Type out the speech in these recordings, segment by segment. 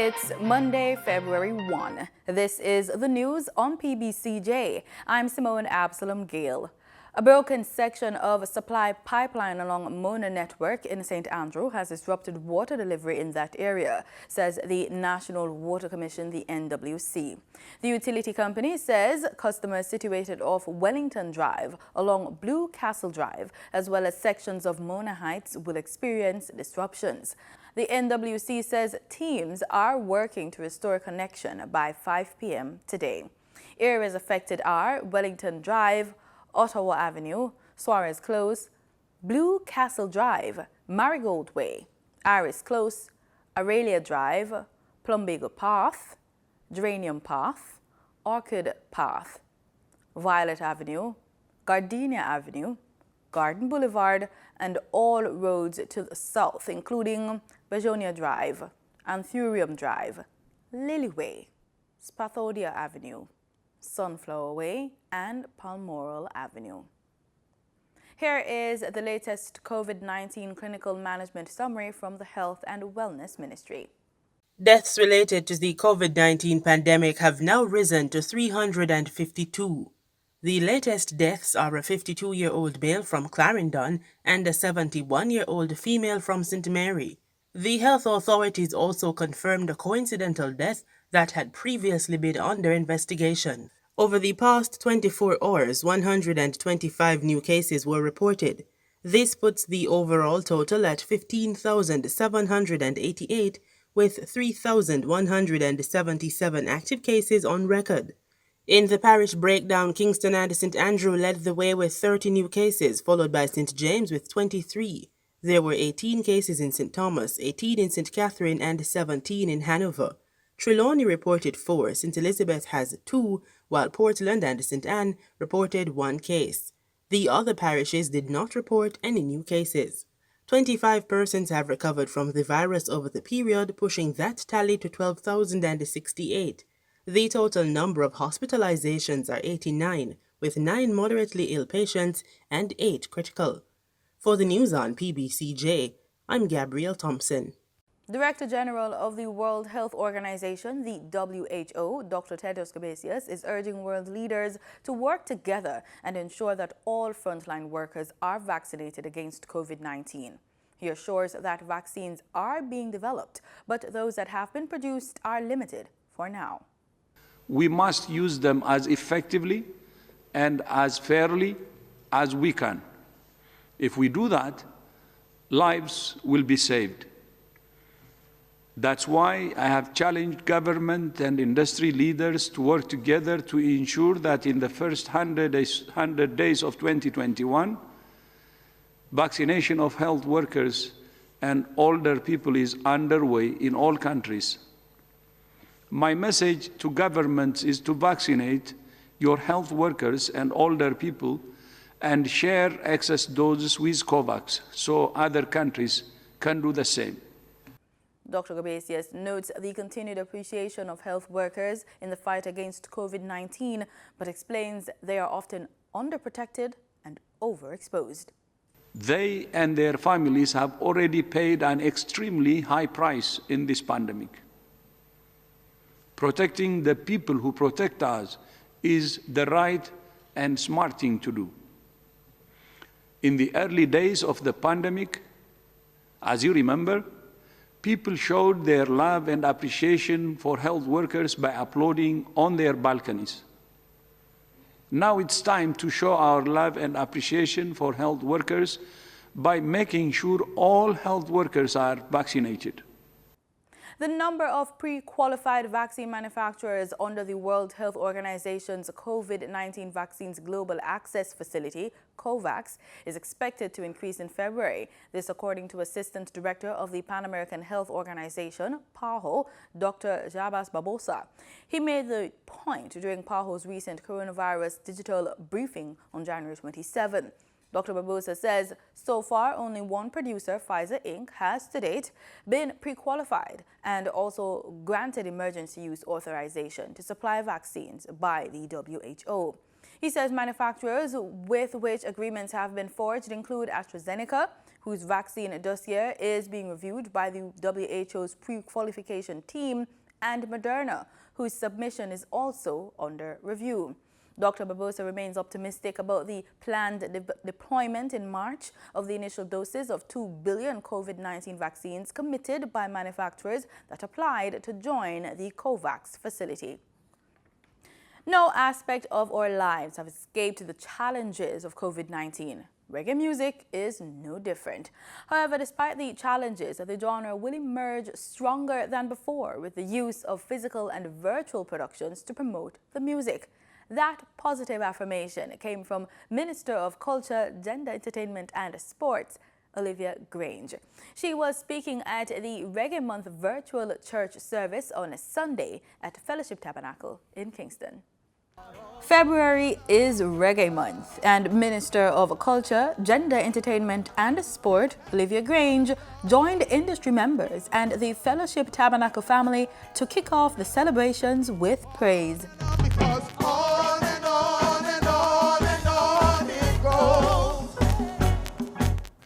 It's Monday, February 1. This is the news on PBCJ. I'm Simone Absalom Gale. A broken section of a supply pipeline along Mona Network in St. Andrew has disrupted water delivery in that area, says the National Water Commission, the NWC. The utility company says customers situated off Wellington Drive along Blue Castle Drive, as well as sections of Mona Heights, will experience disruptions. The NWC says teams are working to restore connection by 5 p.m. today. Areas affected are Wellington Drive, Ottawa Avenue, Suarez Close, Blue Castle Drive, Marigold Way, Iris Close, Aurelia Drive, Plumbago Path, Geranium Path, Orchid Path, Violet Avenue, Gardenia Avenue, Garden Boulevard, and all roads to the south, including Begonia Drive, Anthurium Drive, Lily Way, Spathodia Avenue, Sunflower Way, and Palmoral Avenue. Here is the latest COVID-19 clinical management summary from the Health and Wellness Ministry. Deaths related to the COVID-19 pandemic have now risen to 352. The latest deaths are a 52-year-old male from Clarendon and a 71-year-old female from St. Mary. The health authorities also confirmed a coincidental death that had previously been under investigation. Over the past 24 hours, 125 new cases were reported. This puts the overall total at 15,788, with 3,177 active cases on record. In the parish breakdown, Kingston and St. Andrew led the way with 30 new cases, followed by St. James with 23. There were 18 cases in St. Thomas, 18 in St. Catherine, and 17 in Hanover. Trelawney reported 4, St. Elizabeth has 2, while Portland and St. Anne reported 1 case. The other parishes did not report any new cases. 25 persons have recovered from the virus over the period, pushing that tally to 12,068. The total number of hospitalizations are 89, with 9 moderately ill patients and 8 critical. For the news on PBCJ, I'm Gabrielle Thompson. Director General of the World Health Organization, the WHO, Dr. Tedros Ghebreyesus, is urging world leaders to work together and ensure that all frontline workers are vaccinated against COVID-19. He assures that vaccines are being developed, but those that have been produced are limited for now. We must use them as effectively and as fairly as we can. If we do that, lives will be saved. That's why I have challenged government and industry leaders to work together to ensure that in the first 100 days of 2021, vaccination of health workers and older people is underway in all countries. My message to governments is to vaccinate your health workers and older people and share excess doses with COVAX so other countries can do the same. Dr. Ghebreyesus notes the continued appreciation of health workers in the fight against COVID-19, but explains they are often underprotected and overexposed. They and their families have already paid an extremely high price in this pandemic. Protecting the people who protect us is the right and smart thing to do. In the early days of the pandemic, as you remember, people showed their love and appreciation for health workers by applauding on their balconies. Now it's time to show our love and appreciation for health workers by making sure all health workers are vaccinated. The number of pre-qualified vaccine manufacturers under the World Health Organization's COVID-19 Vaccines Global Access Facility, COVAX, is expected to increase in February. This according to Assistant Director of the Pan American Health Organization, PAHO, Dr. Jabas Barbosa. He made the point during PAHO's recent coronavirus digital briefing on January 27. Dr. Barbosa says so far only one producer, Pfizer Inc., has to date been pre-qualified and also granted emergency use authorization to supply vaccines by the WHO. He says manufacturers with which agreements have been forged include AstraZeneca, whose vaccine dossier is being reviewed by the WHO's pre-qualification team, and Moderna, whose submission is also under review. Dr. Barbosa remains optimistic about the planned deployment in March of the initial doses of 2 billion COVID-19 vaccines committed by manufacturers that applied to join the COVAX facility. No aspect of our lives have escaped the challenges of COVID-19. Reggae music is no different. However, despite the challenges, the genre will emerge stronger than before with the use of physical and virtual productions to promote the music. That positive affirmation came from Minister of Culture, Gender, Entertainment and Sports, Olivia Grange. She was speaking at the Reggae Month virtual church service on a Sunday at Fellowship Tabernacle in Kingston. February is Reggae Month, and Minister of Culture, Gender, Entertainment and Sport, Olivia Grange, joined industry members and the Fellowship Tabernacle family to kick off the celebrations with praise.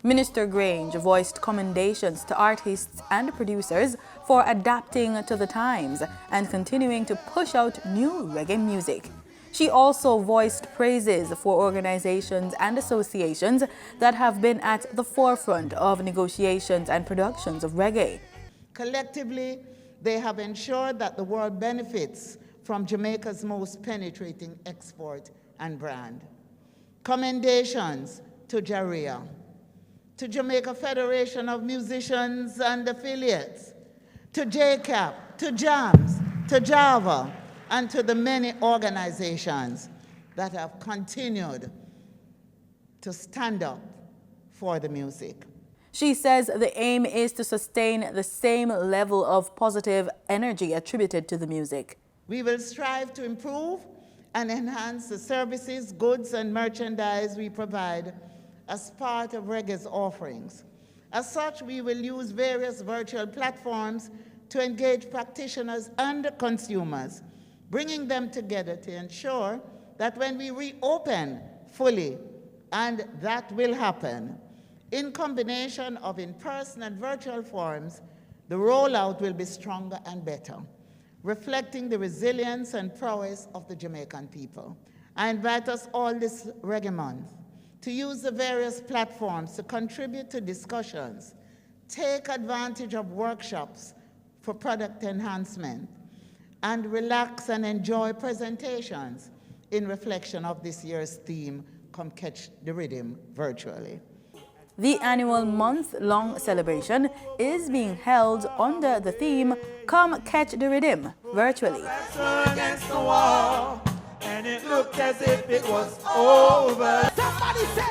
Minister Grange voiced commendations to artists and producers for adapting to the times and continuing to push out new reggae music. She also voiced praises for organizations and associations that have been at the forefront of negotiations and productions of reggae. Collectively, they have ensured that the world benefits from Jamaica's most penetrating export and brand. Commendations to JARIA, to Jamaica Federation of Musicians and Affiliates, to JCAP, to JAMS, to JAVA, and to the many organizations that have continued to stand up for the music. She says the aim is to sustain the same level of positive energy attributed to the music. We will strive to improve and enhance the services, goods, and merchandise we provide as part of Reggae's offerings. As such, we will use various virtual platforms to engage practitioners and consumers, bringing them together to ensure that when we reopen fully, and that will happen, in combination of in-person and virtual forms, the rollout will be stronger and better, reflecting the resilience and prowess of the Jamaican people. I invite us all this Reggae Month to use the various platforms to contribute to discussions, take advantage of workshops for product enhancement, and relax and enjoy presentations in reflection of this year's theme, Come Catch the Rhythm, virtually. The annual month-long celebration is being held under the theme, Come Catch the Rhythm, virtually. Against the wall, and it looked as if it was over. Somebody say,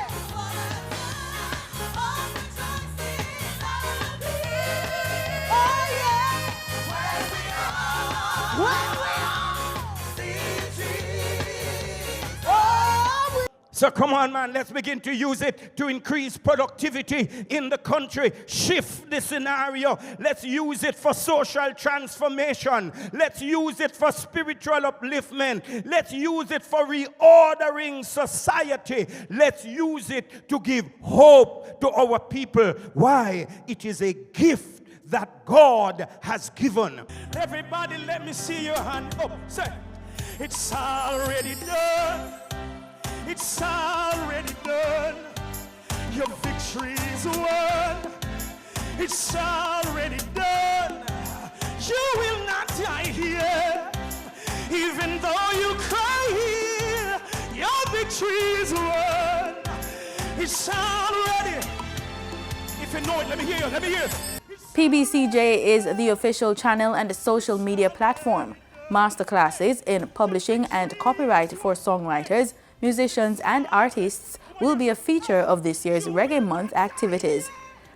so come on, man, let's begin to use it to increase productivity in the country. Shift the scenario. Let's use it for social transformation. Let's use it for spiritual upliftment. Let's use it for reordering society. Let's use it to give hope to our people. Why? It is a gift that God has given. Everybody, let me see your hand up. Say, it's already done. It's already done. Your victory's won. It's already done. You will not die here. Even though you cry here, your victory's won. It's already. If you know it, let me hear you. Let me hear it. PBCJ is the official channel and social media platform. Masterclasses in publishing and copyright for songwriters, musicians and artists will be a feature of this year's Reggae Month activities.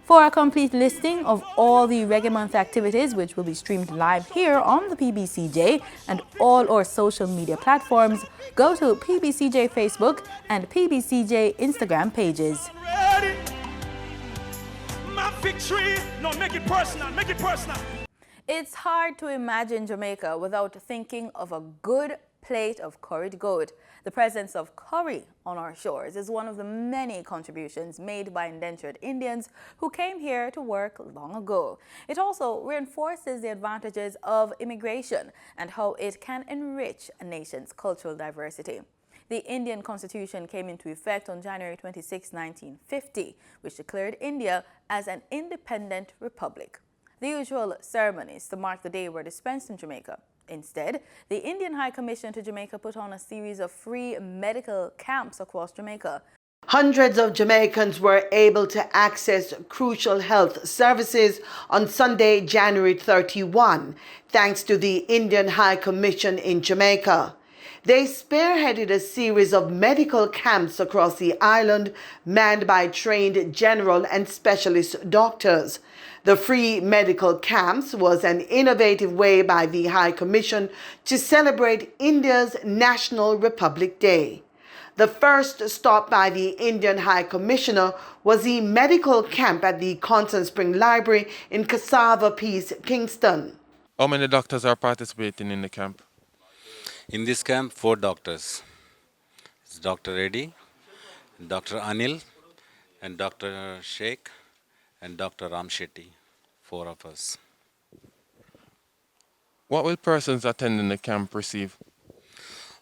For a complete listing of all the Reggae Month activities, which will be streamed live here on the PBCJ and all our social media platforms, go to PBCJ Facebook and PBCJ Instagram pages. My victory. No, make it personal. Make it personal. It's hard to imagine Jamaica without thinking of a good plate of curried goat. The presence of curry on our shores is one of the many contributions made by indentured Indians who came here to work long ago. It also reinforces the advantages of immigration and how it can enrich a nation's cultural diversity. The Indian Constitution came into effect on January 26, 1950, which declared India as an independent republic. The usual ceremonies to mark the day were dispensed in Jamaica. Instead, the Indian High Commission to Jamaica put on a series of free medical camps across Jamaica. Hundreds of Jamaicans were able to access crucial health services on Sunday, January 31, thanks to the Indian High Commission in Jamaica. They spearheaded a series of medical camps across the island, manned by trained general and specialist doctors. The free medical camps was an innovative way by the High Commission to celebrate India's National Republic Day. The first stop by the Indian High Commissioner was the medical camp at the Constant Spring Library in Cassava Peace, Kingston. How many doctors are participating in the camp? In this camp, 4 doctors. It's Dr. Reddy, Dr. Anil, and Dr. Sheikh, and Dr. Ram Shetty, 4 of us. What will persons attending the camp receive?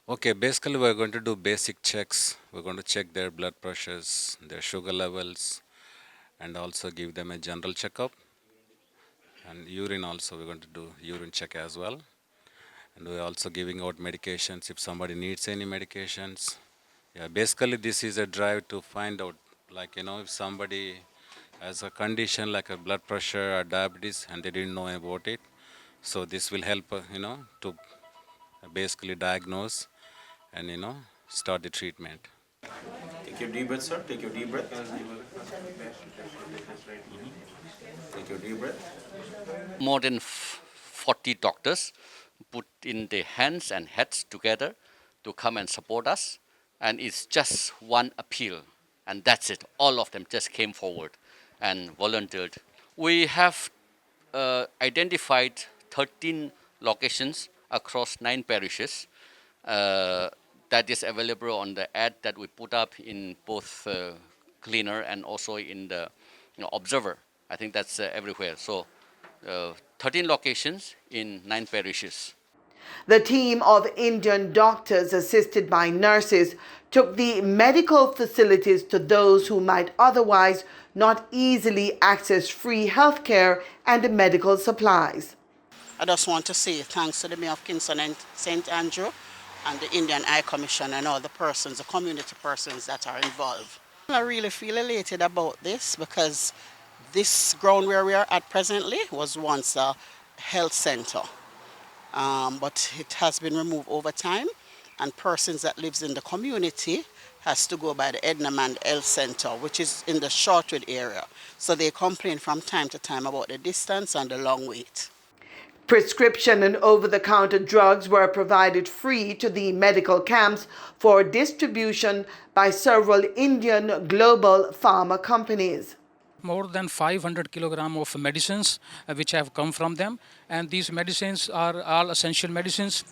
Okay, basically we're going to do basic checks. We're going to check their blood pressures, their sugar levels, and also give them a general checkup. And urine also, we're going to do urine check as well. And we're also giving out medications if somebody needs any medications. Yeah, basically this is a drive to find out, like, if somebody has a condition like a blood pressure or diabetes and they didn't know about it. So this will help, to basically diagnose and, start the treatment. Take your deep breath, sir. Take your deep breath. Take your deep breath. More than 40 doctors put in their hands and heads together to come and support us. And it's just one appeal. And that's it. All of them just came forward and volunteered. We have identified 13 locations across 9 parishes. That is available on the ad that we put up in both Cleaner and also in the Observer. I think that's everywhere. So 13 locations in 9 parishes. The team of Indian doctors, assisted by nurses, took the medical facilities to those who might otherwise not easily access free health care and medical supplies. I just want to say thanks to the Mayor of Kingston and St. Andrew and the Indian High Commission and all the persons, the community persons that are involved. I really feel elated about this because this ground where we are at presently was once a health center. But it has been removed over time, and persons that lives in the community has to go by the Ednaman Health Center, which is in the Shortwood area. So they complain from time to time about the distance and the long wait. Prescription and over-the-counter drugs were provided free to the medical camps for distribution by several Indian global pharma companies. More than 500 kilograms of medicines which have come from them, and these medicines are all essential medicines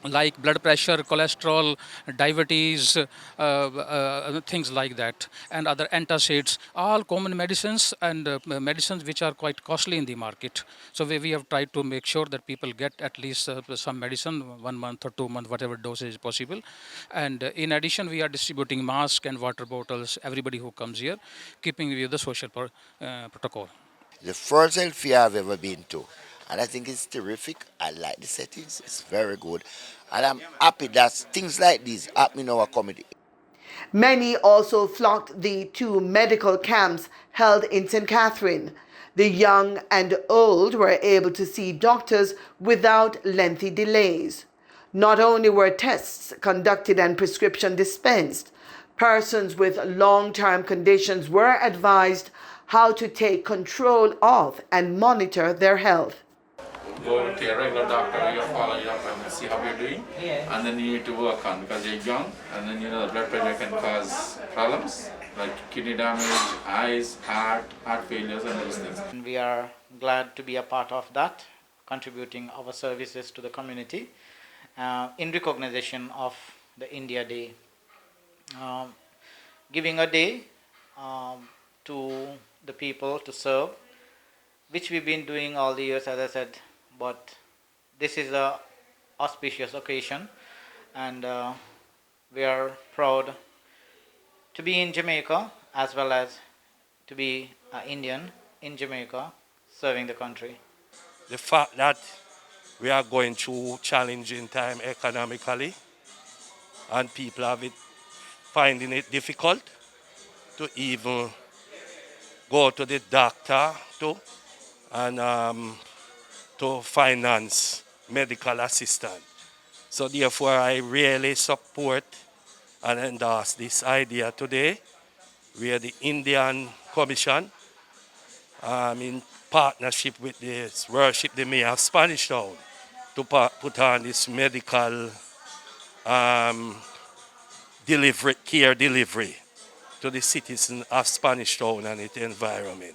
like blood pressure, cholesterol, diabetes, things like that, and other antacids, all common medicines and medicines which are quite costly in the market. So we have tried to make sure that people get at least some medicine 1 month or 2 months, whatever dosage is possible. And in addition, we are distributing masks and water bottles, everybody who comes here, keeping with the social protocol. The first health fair I've ever been to, and I think it's terrific. I like the settings, it's very good. And I'm happy that things like this happen in our community. Many also flocked the 2 medical camps held in St. Catherine. The young and old were able to see doctors without lengthy delays. Not only were tests conducted and prescription dispensed, persons with long-term conditions were advised how to take control of and monitor their health. Go to your regular doctor, you follow you up and see how you're doing. And then you need to work on, because you're young, and then the blood pressure can cause problems like kidney damage, eyes, heart failures, and those things. We are glad to be a part of that, contributing our services to the community. in recognition of the India Day. Giving a day to the people to serve, which we've been doing all the years, as I said, but this is a auspicious occasion, and we are proud to be in Jamaica as well as to be Indian in Jamaica serving the country. The fact that we are going through challenging time economically and people finding it difficult to even go to the doctor and to finance medical assistance. So therefore I really support and endorse this idea today, where the Indian Commission in partnership with the Worship the Mayor of Spanish Town to put on this medical care delivery to the citizens of Spanish Town and its environment.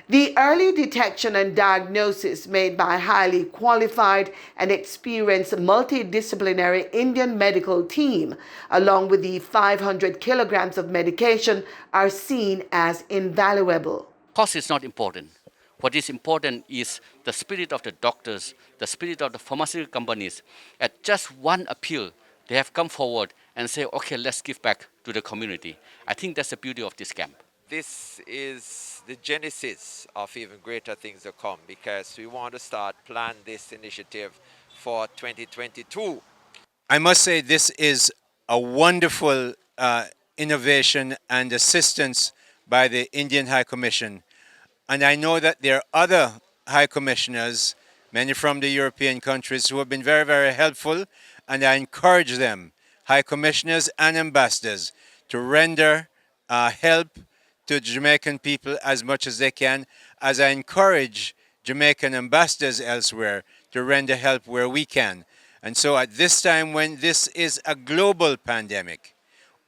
The early detection and diagnosis made by highly qualified and experienced multidisciplinary Indian medical team, along with the 500 kilograms of medication, are seen as invaluable. Cost is not important. What is important is the spirit of the doctors, the spirit of the pharmaceutical companies. At just one appeal, they have come forward and say, okay, let's give back to the community. I think that's the beauty of this camp. This is the genesis of even greater things to come, because we want to plan this initiative for 2022. I must say this is a wonderful innovation and assistance by the Indian High Commission. And I know that there are other High Commissioners, many from the European countries, who have been very, very helpful. And I encourage them, High Commissioners and Ambassadors, to render help to Jamaican people as much as they can, as I encourage Jamaican ambassadors elsewhere to render help where we can. And so at this time, when this is a global pandemic,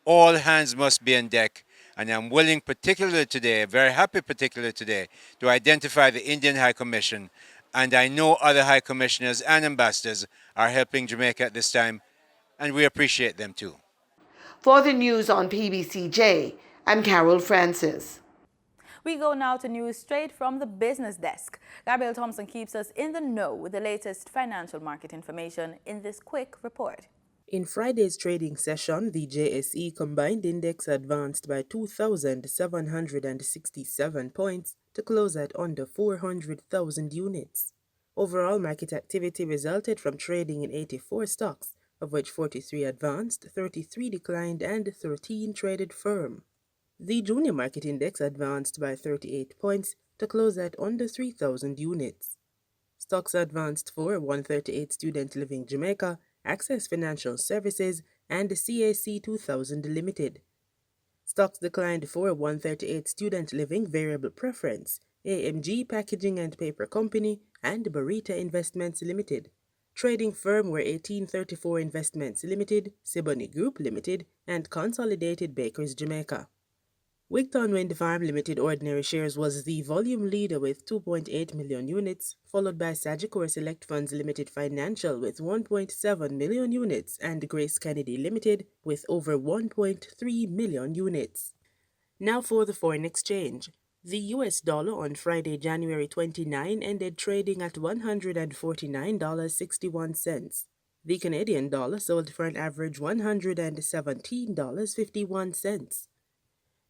all hands must be on deck. And I'm willing, particularly today, very happy particularly today, to identify the Indian High Commission. And I know other High Commissioners and ambassadors are helping Jamaica at this time, and we appreciate them too. For the news on PBCJ, I'm Carol Francis. We go now to news straight from the business desk. Gabrielle Thompson keeps us in the know with the latest financial market information in this quick report. In Friday's trading session, the JSE Combined Index advanced by 2,767 points to close at under 400,000 units. Overall market activity resulted from trading in 84 stocks, of which 43 advanced, 33 declined, and 13 traded firm. The Junior Market Index advanced by 38 points to close at under 3,000 units. Stocks advanced for 138 Student Living Jamaica, Access Financial Services, and CAC 2000 Limited. Stocks declined for 138 Student Living Variable Preference, AMG Packaging and Paper Company, and Barita Investments Limited. Trading firm were 1834 Investments Limited, Siboney Group Limited, and Consolidated Bakers Jamaica. Wigton Wind Farm Limited ordinary shares was the volume leader with 2.8 million units, followed by Sagicor Select Funds Limited Financial with 1.7 million units and Grace Kennedy Limited with over 1.3 million units. Now for the foreign exchange. The US dollar on Friday, January 29 ended trading at $149.61. The Canadian dollar sold for an average $117.51.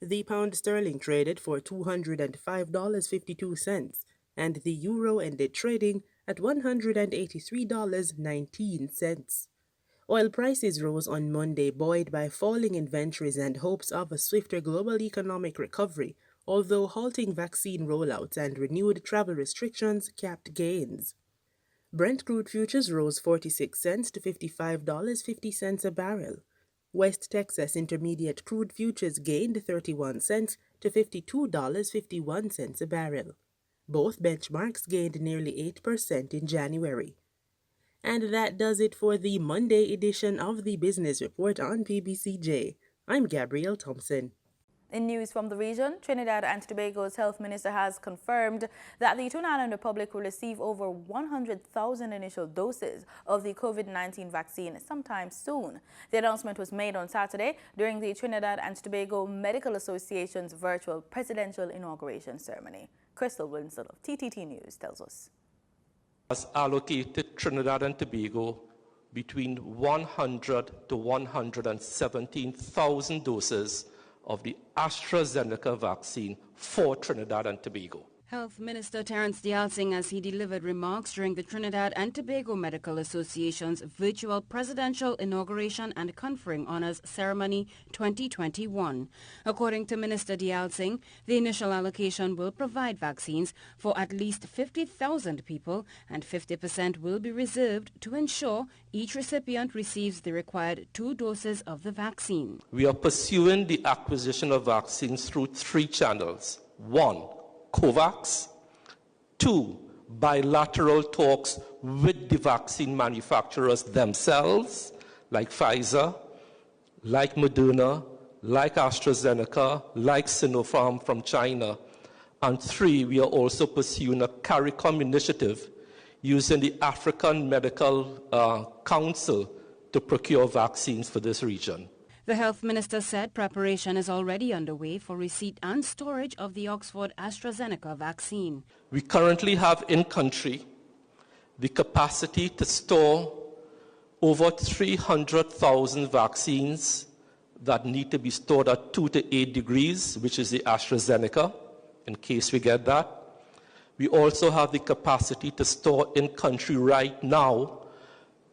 The pound sterling traded for $205.52, and the euro ended trading at $183.19. Oil prices rose on Monday, buoyed by falling inventories and hopes of a swifter global economic recovery, although halting vaccine rollouts and renewed travel restrictions capped gains. Brent crude futures rose 46 cents to $55.50 a barrel. West Texas Intermediate crude futures gained 31 cents to $52.51 a barrel. Both benchmarks gained nearly 8% in January. And that does it for the Monday edition of the Business Report on PBCJ. I'm Gabrielle Thompson. In news from the region, Trinidad and Tobago's health minister has confirmed that the Trinidad and Republic will receive over 100,000 initial doses of the COVID-19 vaccine sometime soon. The announcement was made on Saturday during the Trinidad and Tobago Medical Association's virtual presidential inauguration ceremony. Crystal Winston of TTT News tells us. Has allocated Trinidad and Tobago between 100 to 117,000 doses of the AstraZeneca vaccine for Trinidad and Tobago. Health Minister Terence Dialsing as he delivered remarks during the Trinidad and Tobago Medical Association's virtual presidential inauguration and conferring honors ceremony 2021. According to Minister Dialsing, the initial allocation will provide vaccines for at least 50,000 people and 50% will be reserved to ensure each recipient receives the required 2 doses of the vaccine. We are pursuing the acquisition of vaccines through 3 channels. 1, COVAX. 2, bilateral talks with the vaccine manufacturers themselves, like Pfizer, like Moderna, like AstraZeneca, like Sinopharm from China. And 3, we are also pursuing a CARICOM initiative using the African Medical Council to procure vaccines for this region. The health minister said preparation is already underway for receipt and storage of the Oxford AstraZeneca vaccine. We currently have in country the capacity to store over 300,000 vaccines that need to be stored at 2 to 8 degrees, which is the AstraZeneca, in case we get that. We also have the capacity to store in country right now,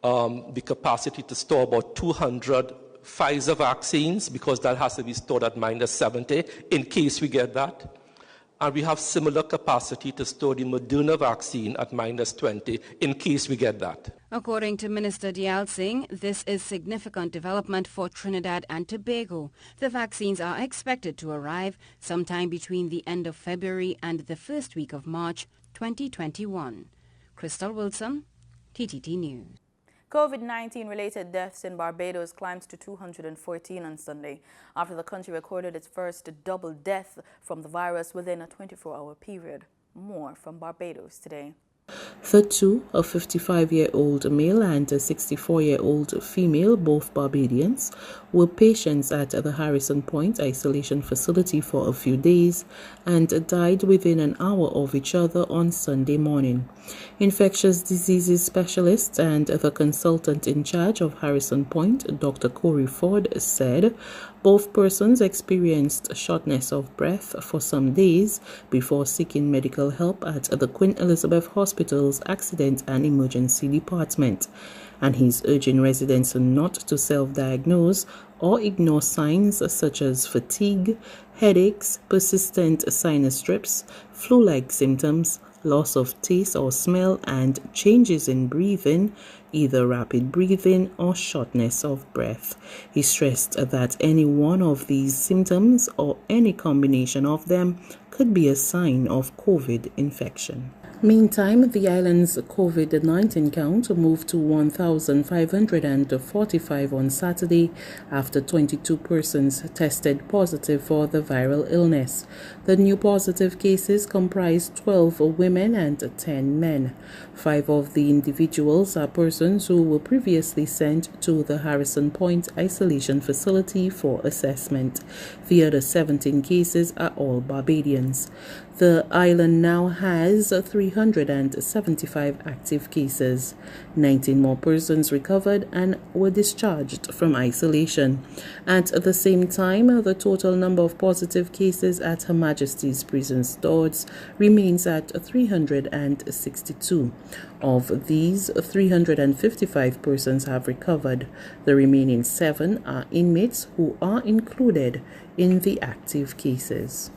the capacity to store about 200 Pfizer vaccines, because that has to be stored at -70 in case we get that. And we have similar capacity to store the Moderna vaccine at -20 in case we get that. According to Minister Dialsing, this is significant development for Trinidad and Tobago. The vaccines are expected to arrive sometime between the end of February and the first week of March 2021. Crystal Wilson, TTT News. COVID-19 related deaths in Barbados climbed to 214 on Sunday after the country recorded its first double death from the virus within a 24-hour period. More from Barbados today. The two, a 55-year-old male and a 64-year-old female, both Barbadians, were patients at the Harrison Point isolation facility for a few days and died within an hour of each other on Sunday morning. Infectious diseases specialist and the consultant in charge of Harrison Point, Dr. Corey Ford, said both persons experienced shortness of breath for some days before seeking medical help at the Queen Elizabeth Hospital's Accident and Emergency Department, and he's urging residents not to self-diagnose or ignore signs such as fatigue, headaches, persistent sinus drips, flu-like symptoms, loss of taste or smell, and changes in breathing, either rapid breathing or shortness of breath. He stressed that any one of these symptoms or any combination of them could be a sign of COVID infection. Meantime, the island's COVID-19 count moved to 1,545 on Saturday after 22 persons tested positive for the viral illness. The new positive cases comprise 12 women and 10 men. 5 of the individuals are persons who were previously sent to the Harrison Point isolation facility for assessment. The other 17 cases are all Barbadians. The island now has 375 active cases. 19 more persons recovered and were discharged from isolation. At the same time, the total number of positive cases at Her Majesty's Prison Stores remains at 362. Of these, 355 persons have recovered. The remaining 7 are inmates who are included in the active cases.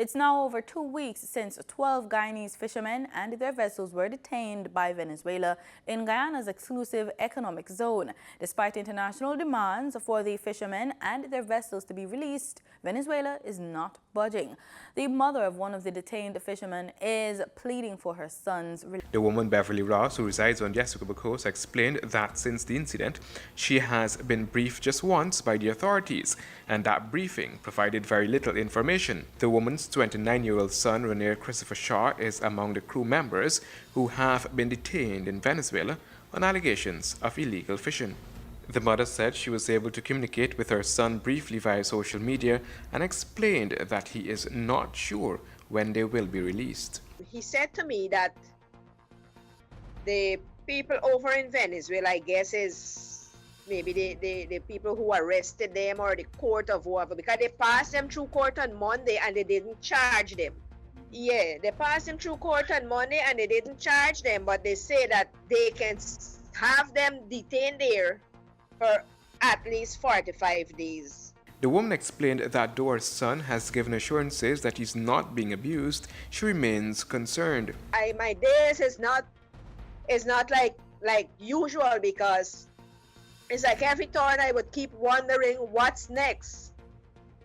It's now over 2 weeks since 12 Guyanese fishermen and their vessels were detained by Venezuela in Guyana's exclusive economic zone. Despite international demands for the fishermen and their vessels to be released, Venezuela is not budging. The mother of one of the detained fishermen is pleading for her son's release. The woman, Beverly Ross, who resides on the Essequibo coast, explained that since the incident, she has been briefed just once by the authorities, and that briefing provided very little information. The woman's 29-year-old son, Rene Christopher Shaw, is among the crew members who have been detained in Venezuela on allegations of illegal fishing. The mother said she was able to communicate with her son briefly via social media and explained that he is not sure when they will be released. He said to me that the people over in Venezuela, I guess, is maybe the people who arrested them or the court of whoever, because they passed them through court on Monday and they didn't charge them. Yeah, they passed them through court on Monday and they didn't charge them, but they say that they can have them detained there for at least 45 days. The woman explained that though her son has given assurances that he's not being abused, she remains concerned. My days is not like usual, because it's like every turn I would keep wondering what's next.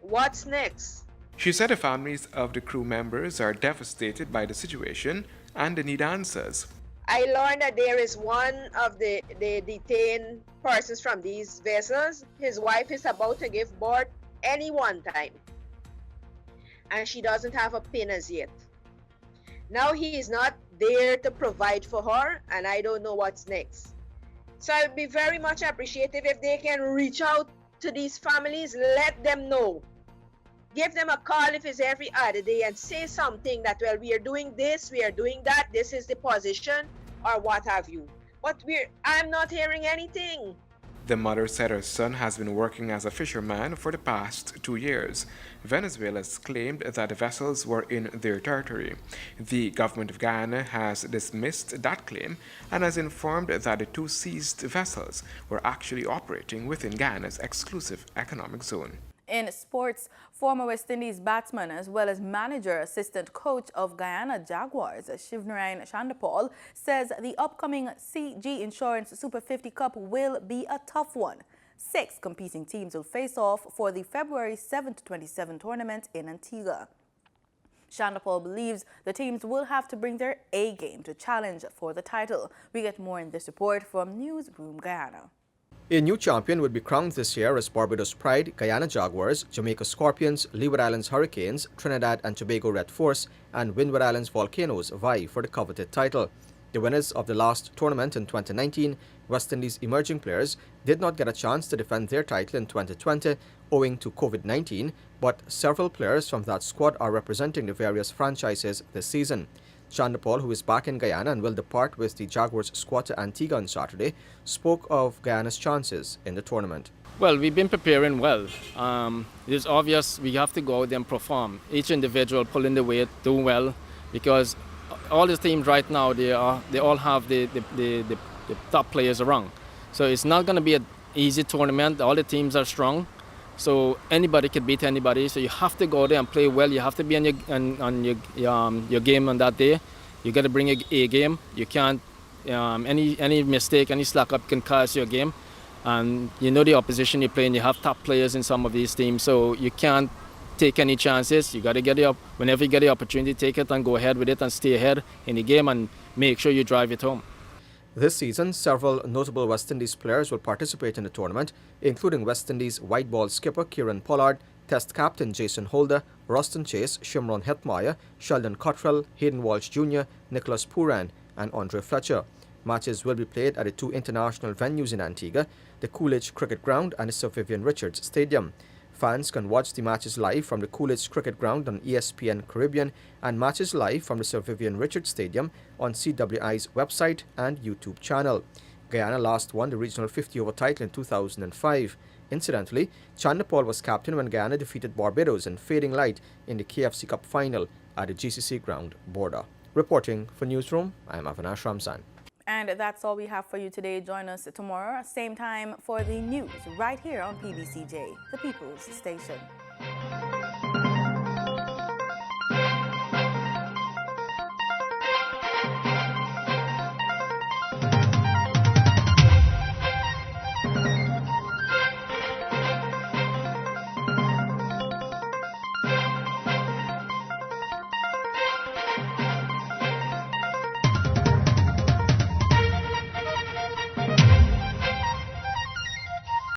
What's next? She said the families of the crew members are devastated by the situation and they need answers. I learned that there is one of the detained persons from these vessels. His wife is about to give birth any one time, and she doesn't have a pin as yet. Now he is not there to provide for her, and I don't know what's next. So I'd be very much appreciative if they can reach out to these families, let them know. Give them a call if it's every other day and say something that, well, we are doing this, we are doing that, this is the position, or what have you. But I'm not hearing anything. The mother said her son has been working as a fisherman for the past 2 years. Venezuela has claimed that the vessels were in their territory. The government of Guyana has dismissed that claim and has informed that the 2 seized vessels were actually operating within Guyana's exclusive economic zone. In sports, former West Indies batsman as well as manager assistant coach of Guyana Jaguars, Chanderpaul, says the upcoming CG Insurance Super 50 Cup will be a tough one. 6 competing teams will face off for the February 7 to 27 tournament in Antigua. Chanderpaul believes the teams will have to bring their A game to challenge for the title. We get more in this report from Newsroom Guyana. A new champion would be crowned this year as Barbados Pride, Guyana Jaguars, Jamaica Scorpions, Leeward Islands Hurricanes, Trinidad and Tobago Red Force, and Windward Islands Volcanoes vie for the coveted title. The winners of the last tournament in 2019, West Indies emerging players, did not get a chance to defend their title in 2020 owing to COVID-19, but several players from that squad are representing the various franchises this season. Chanderpaul, who is back in Guyana and will depart with the Jaguars squad to Antigua on Saturday, spoke of Guyana's chances in the tournament. Well, we've been preparing well. It is obvious we have to go out there and perform. Each individual pulling the weight, doing well, because all the teams right now, they all have the top players around. So it's not going to be an easy tournament. All the teams are strong. So anybody can beat anybody. So you have to go there and play well. You have to be on your game on that day. You got to bring your A game. You can't any mistake, any slack up can cost your game. And you know the opposition you're playing. You have top players in some of these teams, so you can't take any chances. You got to get it up whenever you get the opportunity. Take it and go ahead with it and stay ahead in the game and make sure you drive it home. This season, several notable West Indies players will participate in the tournament, including West Indies white ball skipper Kieran Pollard, Test captain Jason Holder, Ruston Chase, Shimron Hetmeyer, Sheldon Cottrell, Hayden Walsh Jr., Nicholas Puran, and Andre Fletcher. Matches will be played at the 2 international venues in Antigua, the Coolidge Cricket Ground and the Sir Vivian Richards Stadium. Fans can watch the matches live from the Coolidge Cricket Ground on ESPN Caribbean and matches live from the Sir Vivian Richards Stadium on CWI's website and YouTube channel. Guyana last won the regional 50-over title in 2005. Incidentally, Chanderpaul was captain when Guyana defeated Barbados in fading light in the KFC Cup final at the GCC ground border. Reporting for Newsroom, I am Avinash Ramzan. And that's all we have for you today. Join us tomorrow, same time for the news, right here on PBCJ, the People's Station.